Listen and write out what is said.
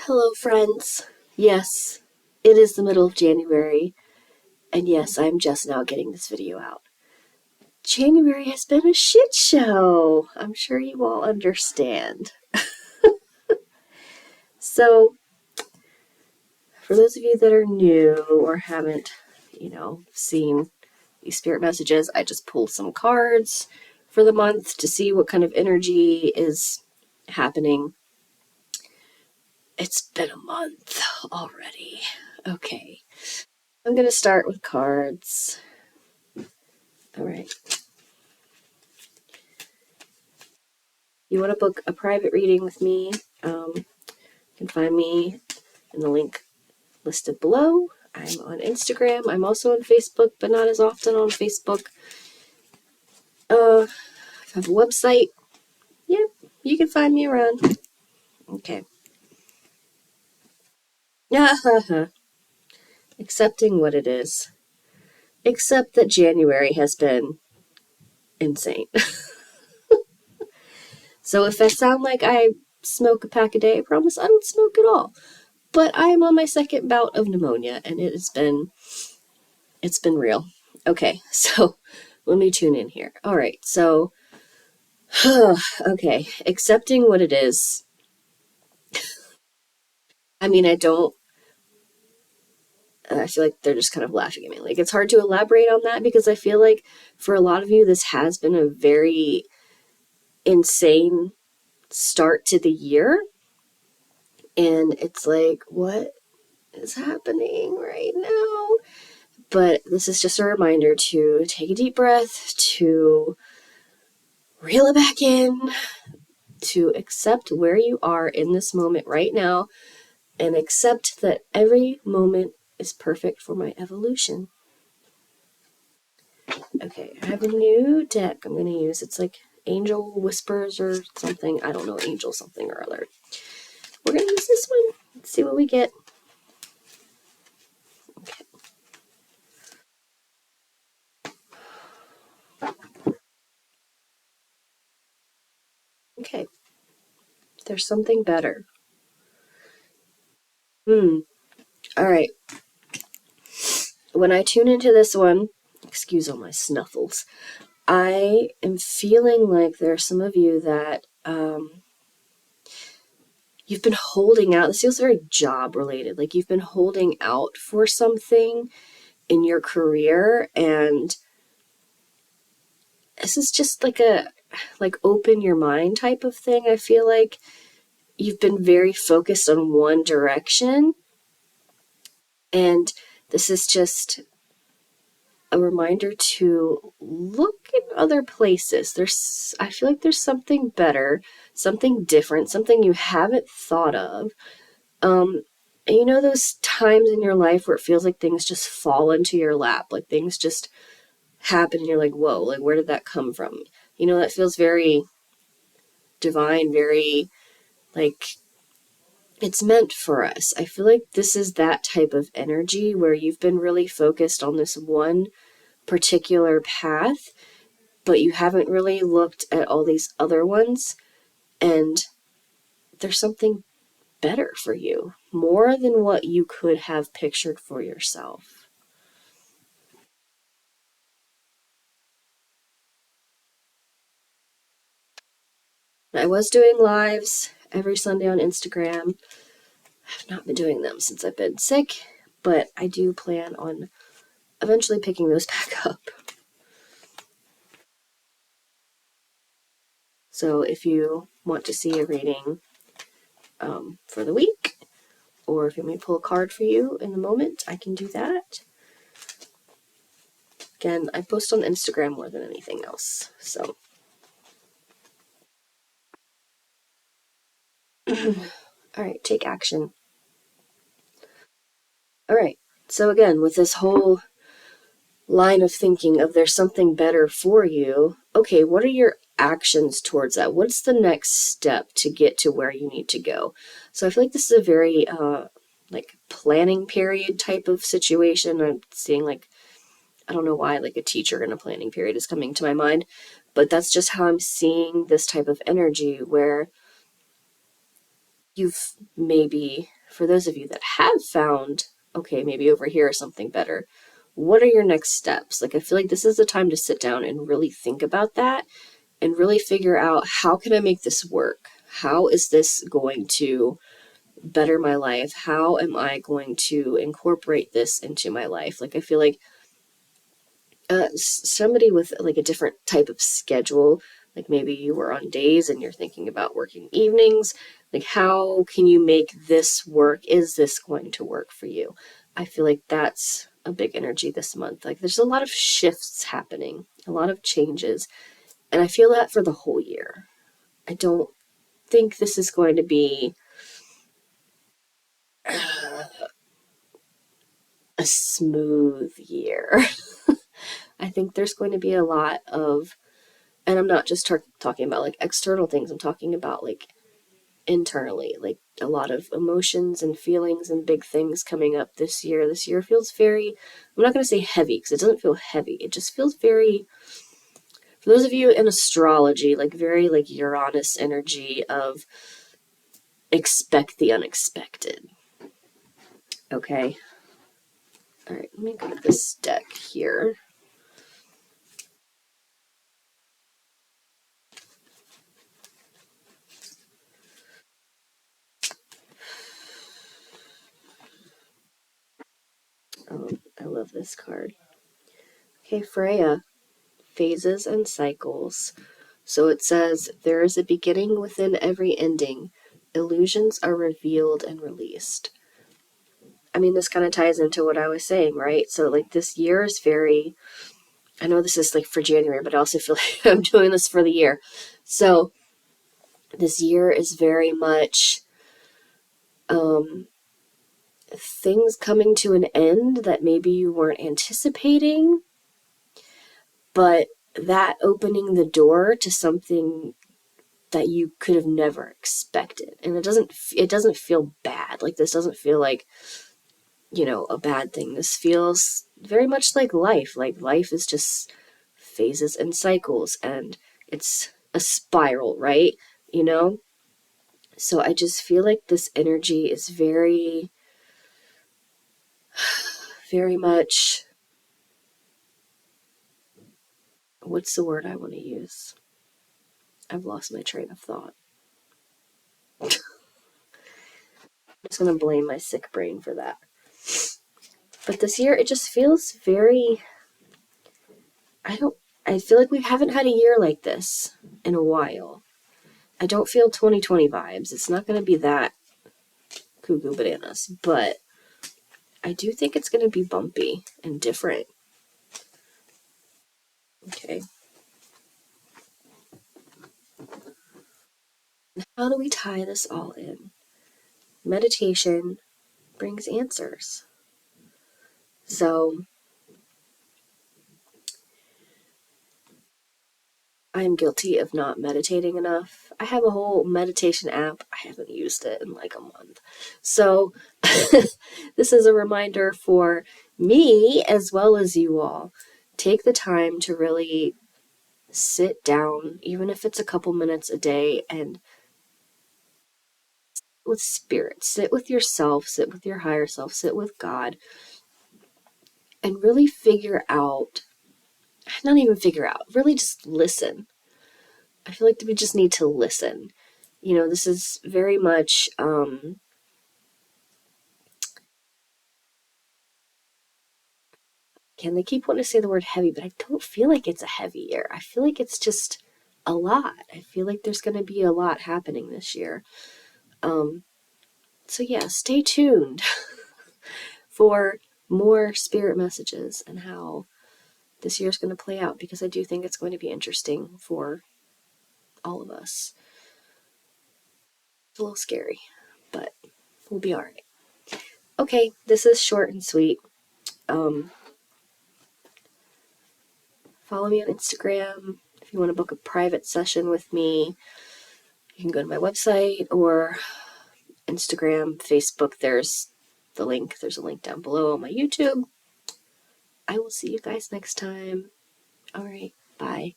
Hello, friends. Yes, it is the middle of January, and yes, I'm just now getting this video out. January has been a shit show. I'm sure you all understand. So, for those of you that are new or haven't, seen these spirit messages, I just pulled some cards for the month to see what kind of energy is happening. It's been a month already. Okay. I'm going to start with cards. All right. You want to book a private reading with me, you can find me in the link listed below. I'm on Instagram. I'm also on Facebook, but not as often on Facebook. I have a website. Yeah, you can find me around. Okay. Yeah, accepting what it is. Except that January has been insane. So if I sound like I smoke a pack a day, I promise I don't smoke at all. But I am on my second bout of pneumonia, and it's been real. Okay, so let me tune in here. All right, so okay, accepting what it is. I mean, I feel like they're just kind of laughing at me. Like, it's hard to elaborate on that because I feel like for a lot of you, this has been a very insane start to the year. And it's like, what is happening right now? But this is just a reminder to take a deep breath, to reel it back in, to accept where you are in this moment right now, and accept that every moment is perfect for my evolution. Okay, I have a new deck I'm going to use. It's like Angel Whispers or something. I don't know, Angel something or other. We're going to use this one. Let's see what we get. Okay. Okay. There's something better. All right. When I tune into this one, excuse all my snuffles, I am feeling like there are some of you that you've been holding out. This feels very job related. Like you've been holding out for something in your career, and this is just like a open your mind type of thing. I feel like you've been very focused on one direction, and this is just a reminder to look in other places. I feel like there's something better, something different, something you haven't thought of. And you know those times in your life where it feels like things just fall into your lap, like things just happen and you're like, whoa, like where did that come from? You know, that feels very divine, very like it's meant for us. I feel like this is that type of energy where you've been really focused on this one particular path, but you haven't really looked at all these other ones, and there's something better for you, more than what you could have pictured for yourself. I was doing lives every Sunday on Instagram. I've not been doing them since I've been sick, but I do plan on eventually picking those back up. So if you want to see a reading for the week, or if you want me to pull a card for you in the moment, I can do that. Again, I post on Instagram more than anything else, so. All right, take action. All right, so again, with this whole line of thinking of there's something better for you, okay, what are your actions towards that? What's the next step to get to where you need to go? So I feel like this is a very like planning period type of situation. I'm seeing like, I don't know why, like a teacher in a planning period is coming to my mind, but that's just how I'm seeing this type of energy where you've maybe, for those of you that have found, okay, maybe over here is something better, what are your next steps? Like, I feel like this is the time to sit down and really think about that and really figure out, how can I make this work? How is this going to better my life? How am I going to incorporate this into my life? Like, I feel like somebody with like a different type of schedule, like maybe you were on days and you're thinking about working evenings, like how can you make this work? Is this going to work for you? I feel like that's a big energy this month. Like there's a lot of shifts happening, a lot of changes, and I feel that for the whole year. I don't think this is going to be a smooth year. I think there's going to be a lot of, and I'm not just talking about like external things, I'm talking about like internally, like a lot of emotions and feelings and big things coming up this year. This year feels very, I'm not going to say heavy because it doesn't feel heavy. It just feels very, for those of you in astrology, like very like Uranus energy of expect the unexpected. Okay. All right, let me grab this deck here. Oh, I love this card. Okay, Freya, phases and cycles. So it says, there is a beginning within every ending. Illusions are revealed and released. I mean, this kind of ties into what I was saying, right? So, like, this year is very, I know this is like for January, but I also feel like I'm doing this for the year. So, this year is very much things coming to an end that maybe you weren't anticipating, but that opening the door to something that you could have never expected. And it doesn't feel bad. Like, this doesn't feel like, a bad thing. This feels very much like life. Like, life is just phases and cycles, and it's a spiral, right? You know? So I just feel like this energy is very, very much, what's the word I want to use? I've lost my train of thought. I'm just going to blame my sick brain for that. But this year, it just feels very, I feel like we haven't had a year like this in a while. I don't feel 2020 vibes. It's not going to be that cuckoo bananas, but I do think it's going to be bumpy and different. Okay. How do we tie this all in? Meditation brings answers. So I'm guilty of not meditating enough. I have a whole meditation app. I haven't used it in like a month. So this is a reminder for me as well as you all. Take the time to really sit down, even if it's a couple minutes a day, and with spirit, sit with yourself, sit with your higher self, sit with God, and really figure out, not even figure out, really just listen. I feel like we just need to listen. This is very much, they keep wanting to say the word heavy, but I don't feel like it's a heavy year. I feel like it's just a lot. I feel like there's going to be a lot happening this year. So yeah, stay tuned for more spirit messages and how this year's going to play out, because I do think it's going to be interesting for all of us. It's a little scary, but we'll be all right. Okay, this is short and sweet. Follow me on Instagram. If you want to book a private session with me, you can go to my website or Instagram, Facebook. There's the link. There's a link down below on my YouTube. I will see you guys next time. All right, bye.